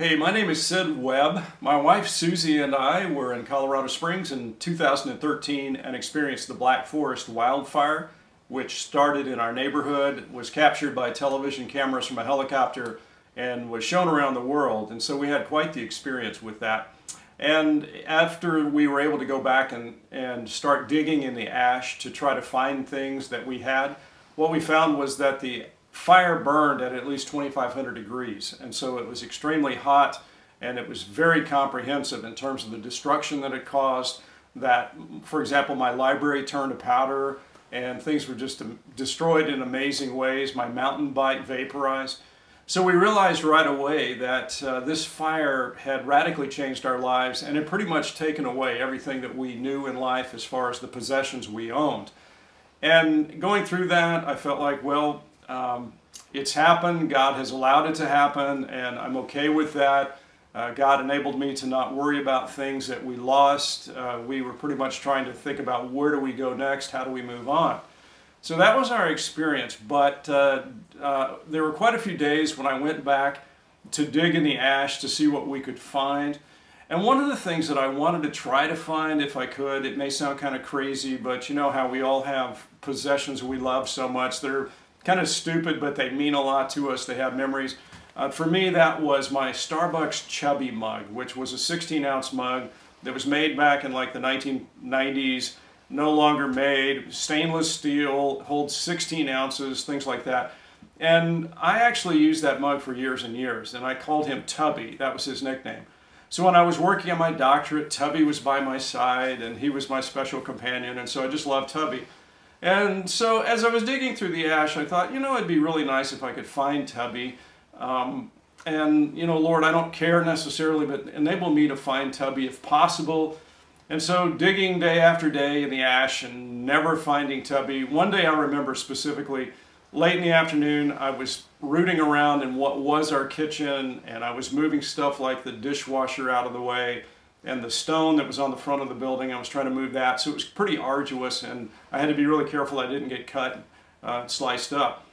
Hey, my name is Sid Webb. My wife Susie and I were in Colorado Springs in 2013 and experienced the Black Forest wildfire, which started in our neighborhood, was captured by television cameras from a helicopter, and was shown around the world. And so we had quite the experience with that. And after we were able to go back and start digging in the ash to try to find things that we had, what we found was that the fire burned at least 2,500 degrees, and so it was extremely hot, and it was very comprehensive in terms of the destruction that it caused. That, for example, my library turned to powder, and things were just destroyed in amazing ways. My mountain bike vaporized. So we realized right away that this fire had radically changed our lives, and had pretty much taken away everything that we knew in life as far as the possessions we owned. And going through that, I felt like, well, it's happened. God has allowed it to happen, and I'm okay with that. God enabled me to not worry about things that we lost. We were pretty much trying to think about where do we go next, how do we move on. So that was our experience, but there were quite a few days when I went back to dig in the ash to see what we could find. And one of the things that I wanted to try to find, if I could, it may sound kind of crazy, but you know how we all have possessions we love so much. They're kind of stupid, but they mean a lot to us. They have memories. For me, that was my Starbucks Chubby mug, which was a 16-ounce mug that was made back in like the 1990s, no longer made, stainless steel, holds 16 ounces, things like that. And I actually used that mug for years and years, and I called him Tubby. That was his nickname. So when I was working on my doctorate, Tubby was by my side, and he was my special companion, and so I just loved Tubby. And so as I was digging through the ash, I thought, you know, it'd be really nice if I could find Tubby. And, you know, Lord, I don't care necessarily, but enable me to find Tubby if possible. And so digging day after day in the ash and never finding Tubby. One day I remember specifically, late in the afternoon, I was rooting around in what was our kitchen, and I was moving stuff like the dishwasher out of the way, and the stone that was on the front of the building, I was trying to move that. So it was pretty arduous, and I had to be really careful I didn't get cut, sliced up.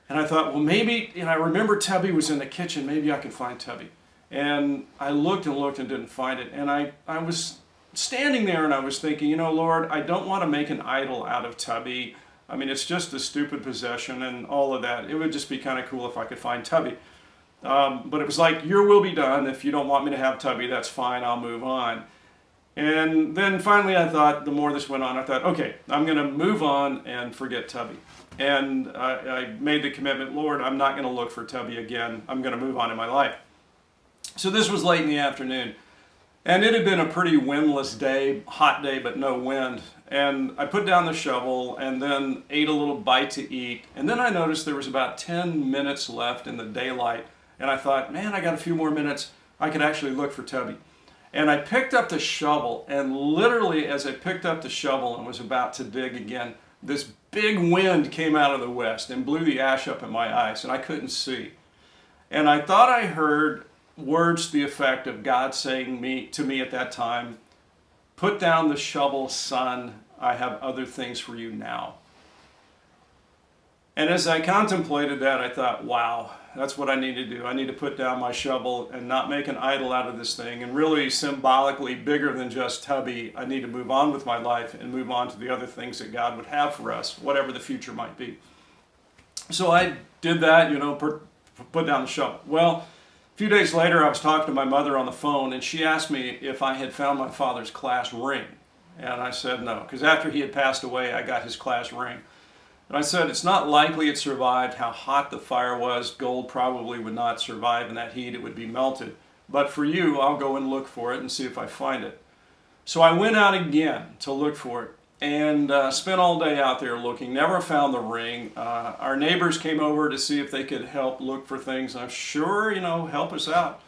And I thought, well, maybe, you know, I remember Tubby was in the kitchen, maybe I can find Tubby. And I looked and looked and didn't find it. And I was standing there and I was thinking, you know, Lord, I don't want to make an idol out of Tubby. I mean, it's just a stupid possession and all of that. It would just be kind of cool if I could find Tubby. But it was like, your will be done. If you don't want me to have Tubby, that's fine, I'll move on. And then finally I thought, the more this went on, I thought, okay, I'm going to move on and forget Tubby. And I made the commitment, Lord, I'm not going to look for Tubby again. I'm going to move on in my life. So this was late in the afternoon. And it had been a pretty windless day, hot day, but no wind. And I put down the shovel and then ate a little bite to eat. And then I noticed there was about 10 minutes left in the daylight. And I thought, man, I got a few more minutes. I could actually look for Tubby. And I picked up the shovel, and literally as I picked up the shovel and was about to dig again, this big wind came out of the west and blew the ash up in my eyes, and I couldn't see. And I thought I heard words to the effect of God saying to me at that time, put down the shovel, son, I have other things for you now. And as I contemplated that, I thought, wow, that's what I need to do. I need to put down my shovel and not make an idol out of this thing. And really symbolically bigger than just Tubby, I need to move on with my life and move on to the other things that God would have for us, whatever the future might be. So I did that, you know, put down the shovel. Well, a few days later, I was talking to my mother on the phone, and she asked me if I had found my father's class ring. And I said no, because after he had passed away, I got his class ring. And I said, it's not likely it survived how hot the fire was. Gold probably would not survive in that heat. It would be melted. But for you, I'll go and look for it and see if I find it. So I went out again to look for it and spent all day out there looking. Never found the ring. Our neighbors came over to see if they could help look for things. I'm sure, you know, help us out.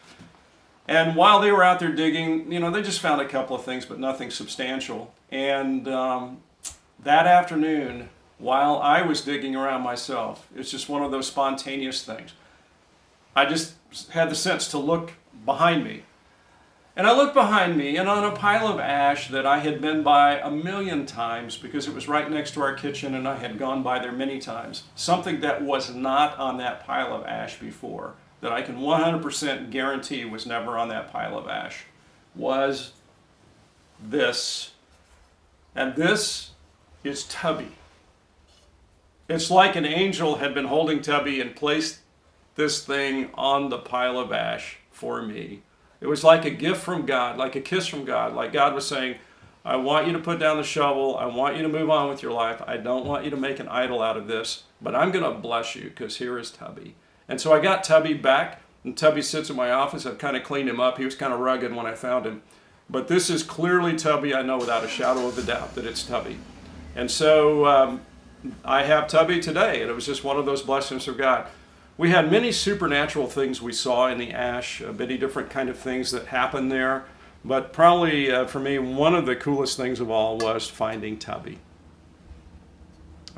And while they were out there digging, you know, they just found a couple of things, but nothing substantial. And that afternoon, while I was digging around myself, it's just one of those spontaneous things. I just had the sense to look behind me. And I looked behind me, and on a pile of ash that I had been by a million times because it was right next to our kitchen and I had gone by there many times, something that was not on that pile of ash before that I can 100% guarantee was never on that pile of ash was this. And this is Tubby. It's like an angel had been holding Tubby and placed this thing on the pile of ash for me. It was like a gift from God, like a kiss from God, like God was saying, I want you to put down the shovel. I want you to move on with your life. I don't want you to make an idol out of this, but I'm going to bless you because here is Tubby. And so I got Tubby back, and Tubby sits in my office. I've kind of cleaned him up. He was kind of rugged when I found him. But this is clearly Tubby. I know without a shadow of a doubt that it's Tubby. And so I have Tubby today, and it was just one of those blessings of God. We had many supernatural things we saw in the ash, many different kind of things that happened there. But probably for me, one of the coolest things of all was finding Tubby.